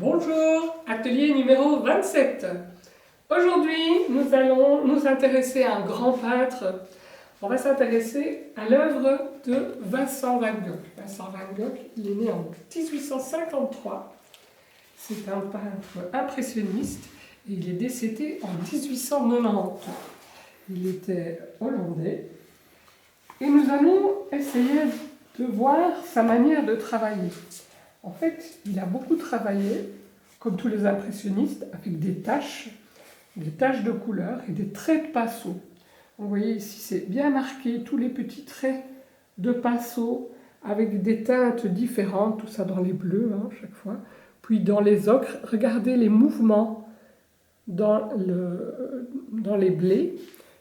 Bonjour, atelier numéro 27. Aujourd'hui, nous allons nous intéresser à un grand peintre. On va s'intéresser à l'œuvre de Vincent Van Gogh. Vincent Van Gogh, il est né en 1853. C'est un peintre impressionniste et il est décédé en 1890. Il était hollandais. Et nous allons essayer de voir sa manière de travailler. En fait, il a beaucoup travaillé, comme tous les impressionnistes, avec des taches de couleur et des traits de pinceau. Vous voyez ici, c'est bien marqué, tous les petits traits de pinceau avec des teintes différentes, tout ça dans les bleus, chaque fois. Puis dans les ocres, regardez les mouvements dans les blés,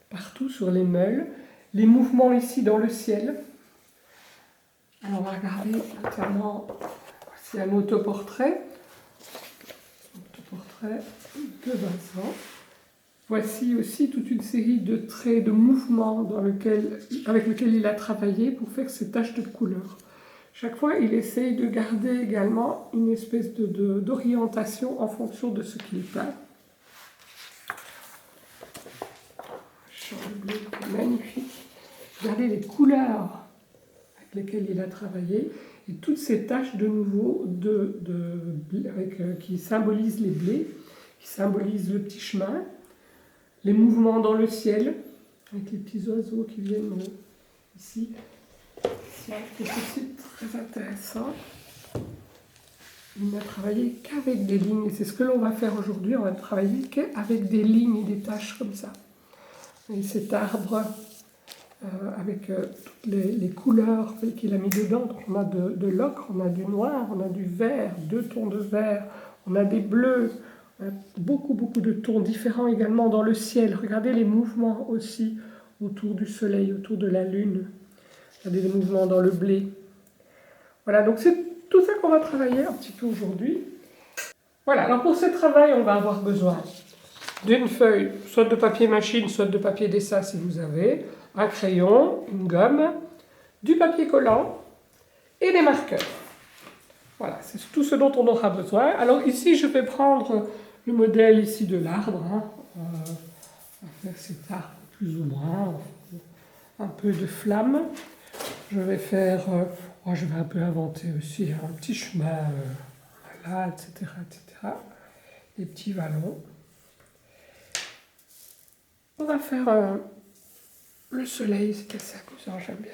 partout sur les meules, les mouvements ici dans le ciel. Alors on va regarder notamment, voici un autoportrait de Vincent. Voici aussi toute une série de traits, de mouvements avec lesquels il a travaillé pour faire ces taches de couleur. Chaque fois, il essaye de garder également une espèce d'orientation en fonction de ce qu'il peint. Champ de bleu magnifique. Regardez les couleurs avec lesquelles il a travaillé et toutes ces taches de nouveau qui symbolisent les blés, qui symbolisent le petit chemin, les mouvements dans le ciel avec les petits oiseaux qui viennent ici. C'est très intéressant. Il n'a travaillé qu'avec des lignes et c'est ce que l'on va faire aujourd'hui. On va travailler qu'avec des lignes et des taches comme ça. Et cet arbre avec toutes les couleurs qu'il a mis dedans. Donc on a de l'ocre, on a du noir, on a du vert, 2 tons de vert, on a des bleus, on a beaucoup de tons différents également dans le ciel. Regardez les mouvements aussi autour du soleil, autour de la lune. Regardez les mouvements dans le blé. Voilà, donc c'est tout ça qu'on va travailler un petit peu aujourd'hui. Voilà, alors pour ce travail, on va avoir besoin d'une feuille, soit de papier machine, soit de papier dessin si vous avez, un crayon, une gomme, du papier collant et des marqueurs. Voilà, c'est tout ce dont on aura besoin. Alors ici, je vais prendre le modèle ici de l'arbre. On va faire cet arbre plus ou moins, un peu de flamme. Je vais faire, je vais un peu inventer aussi un petit chemin là, etc. Des petits vallons. On va faire le soleil, c'est assez amusant, j'aime bien.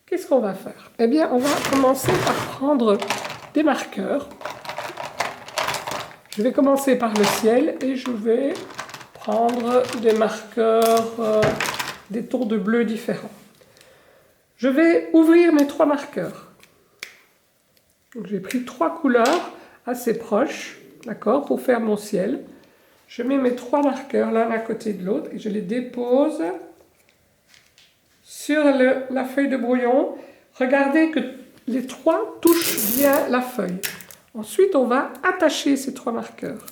Qu'est-ce qu'on va faire? Eh bien, on va commencer par prendre des marqueurs. Je vais commencer par le ciel et je vais prendre des marqueurs, des tons de bleu différents. Je vais ouvrir mes 3 marqueurs. J'ai pris 3 couleurs assez proches, d'accord, pour faire mon ciel. Je mets mes 3 marqueurs l'un à côté de l'autre et je les dépose sur la feuille de brouillon. Regardez que les 3 touchent bien la feuille. Ensuite, on va attacher ces 3 marqueurs.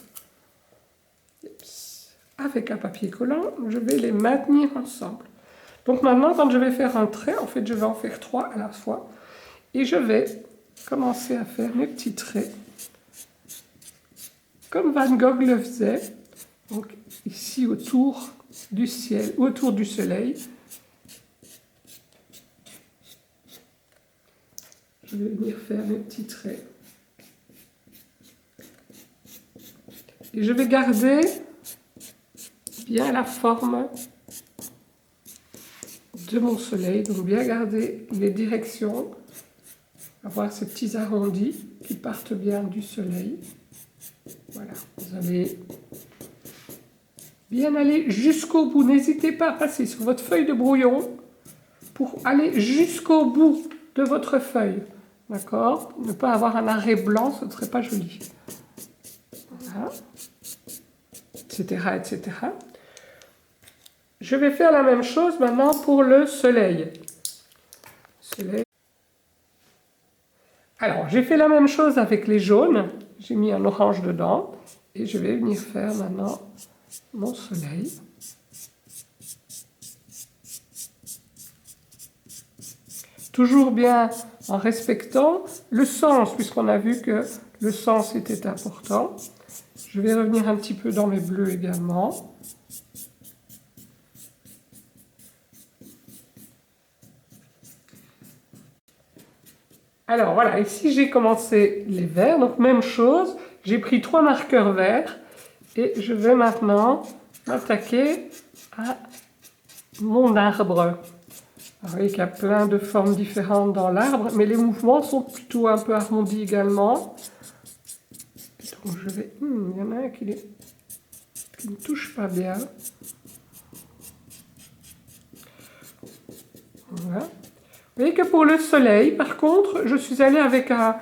Avec un papier collant, je vais les maintenir ensemble. Donc maintenant, quand je vais faire un trait, en fait, je vais en faire 3 à la fois. Et je vais commencer à faire mes petits traits. Comme Van Gogh le faisait. Donc ici, autour du ciel, autour du soleil. Je vais venir faire mes petits traits. Et je vais garder bien la forme de mon soleil, donc bien garder les directions, avoir ces petits arrondis qui partent bien du soleil. Voilà, vous allez bien aller jusqu'au bout. N'hésitez pas à passer sur votre feuille de brouillon pour aller jusqu'au bout de votre feuille. D'accord? Ne pas avoir un arrêt blanc, ce ne serait pas joli. Voilà. Etc. Je vais faire la même chose maintenant pour le soleil. Alors, j'ai fait la même chose avec les jaunes. J'ai mis un orange dedans. Et je vais venir faire maintenant mon soleil. Toujours bien en respectant le sens, puisqu'on a vu que le sens était important. Je vais revenir un petit peu dans mes bleus également. Alors voilà, ici j'ai commencé les verts, donc même chose, j'ai pris 3 marqueurs verts et je vais maintenant m'attaquer à mon arbre. Alors, vous voyez qu'il y a plein de formes différentes dans l'arbre, mais les mouvements sont plutôt un peu arrondis également. Donc je vais... il y en a un qui ne touche pas bien. Voilà. Vous voyez que pour le soleil, par contre, je suis allée avec un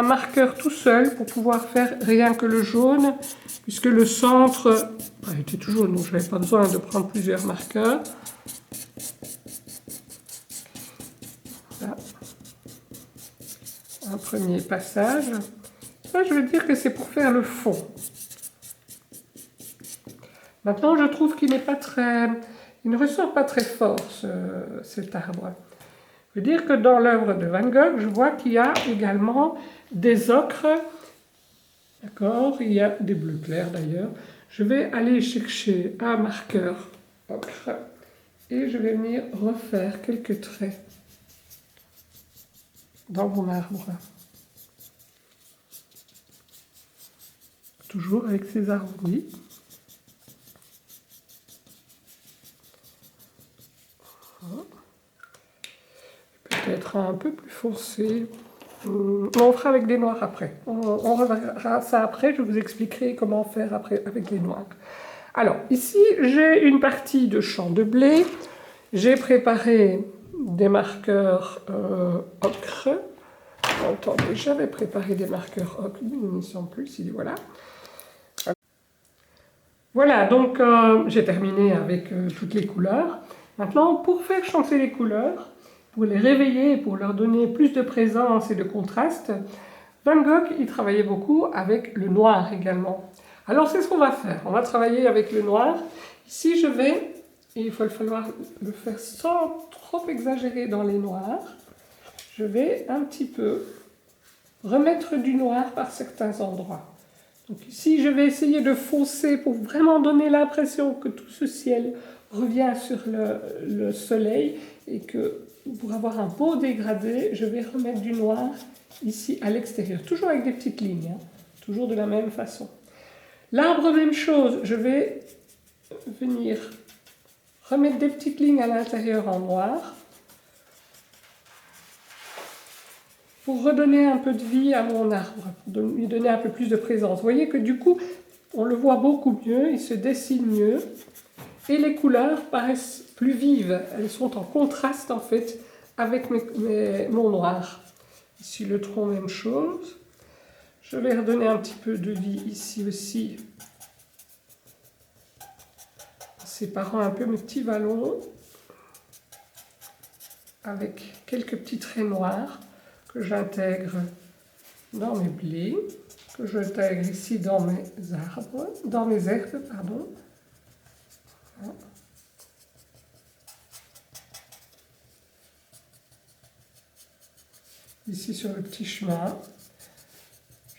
marqueur tout seul pour pouvoir faire rien que le jaune, puisque le centre était tout jaune, donc je n'avais pas besoin de prendre plusieurs marqueurs. Voilà. Un premier passage. Ça, je veux dire que c'est pour faire le fond. Maintenant, je trouve qu'il n'est pas très... Il ne ressort pas très fort, cet arbre. Je veux dire que dans l'œuvre de Van Gogh, je vois qu'il y a également des ocres. D'accord, il y a des bleus clairs d'ailleurs. Je vais aller chercher un marqueur ocre et je vais venir refaire quelques traits dans mon arbre. Toujours avec ces arrondis. Peut-être un peu plus foncé. On fera avec des noirs après. On reverra ça après, je vous expliquerai comment faire après avec les noirs. Alors, ici, j'ai une partie de champ de blé. J'ai préparé des marqueurs ocre. Attendez, j'avais préparé des marqueurs ocre, il ne me semble plus, si voilà. Voilà, donc j'ai terminé avec toutes les couleurs. Maintenant, pour faire chanter les couleurs, pour les réveiller, pour leur donner plus de présence et de contraste, Van Gogh, il travaillait beaucoup avec le noir également. Alors c'est ce qu'on va faire, on va travailler avec le noir. Ici je vais, et il va falloir le faire sans trop exagérer dans les noirs, je vais un petit peu remettre du noir par certains endroits. Donc ici je vais essayer de foncer pour vraiment donner l'impression que tout ce ciel revient sur le soleil et que pour avoir un beau dégradé, je vais remettre du noir ici à l'extérieur, toujours avec des petites lignes, hein, toujours de la même façon. L'arbre, même chose, je vais venir remettre des petites lignes à l'intérieur en noir pour redonner un peu de vie à mon arbre, pour lui donner un peu plus de présence. Vous voyez que du coup, on le voit beaucoup mieux, il se dessine mieux. Et les couleurs paraissent plus vives, elles sont en contraste en fait avec mon noir. Ici le tronc, même chose. Je vais redonner un petit peu de vie ici aussi, en séparant un peu mes petits vallons, avec quelques petits traits noirs que j'intègre dans mes blés, que j'intègre ici dans mes arbres, dans mes herbes, pardon. Ici sur le petit chemin,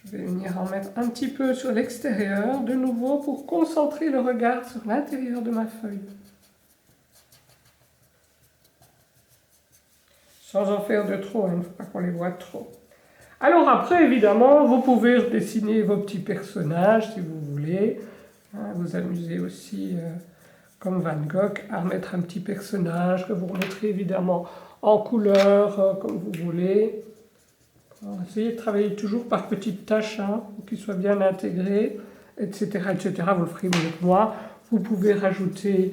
je vais venir en mettre un petit peu sur l'extérieur, de nouveau pour concentrer le regard sur l'intérieur de ma feuille. Sans en faire de trop, il ne faut pas qu'on les voit trop. Alors après, évidemment, vous pouvez dessiner vos petits personnages si vous voulez, hein, vous amuser aussi comme Van Gogh, à remettre un petit personnage que vous remettrez évidemment en couleur, comme vous voulez. Alors, essayez de travailler toujours par petites tâches, hein, pour qu'il soit bien intégré, etc., etc. Vous le ferez mieux que moi. Vous pouvez rajouter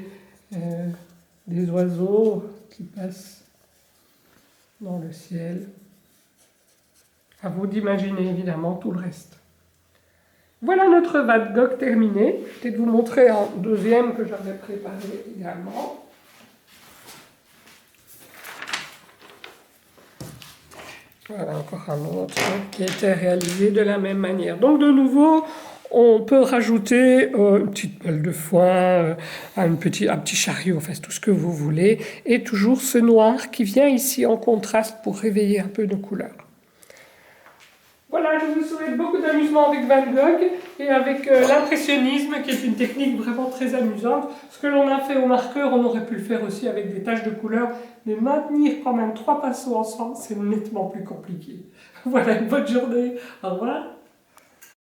des oiseaux qui passent dans le ciel. À vous d'imaginer évidemment tout le reste. Voilà notre Van Gogh terminé. Je vais peut-être vous montrer un deuxième que j'avais préparé également. Voilà encore un autre qui a été réalisé de la même manière. Donc de nouveau, on peut rajouter une petite balle de foin, un petit chariot, enfin tout ce que vous voulez. Et toujours ce noir qui vient ici en contraste pour réveiller un peu nos couleurs. Voilà, je vous souhaite beaucoup d'amusement avec Van Gogh et avec l'impressionnisme, qui est une technique vraiment très amusante. Ce que l'on a fait au marqueur, on aurait pu le faire aussi avec des taches de couleur, mais maintenir quand même 3 pinceaux ensemble, c'est nettement plus compliqué. Voilà, une bonne journée. Au revoir.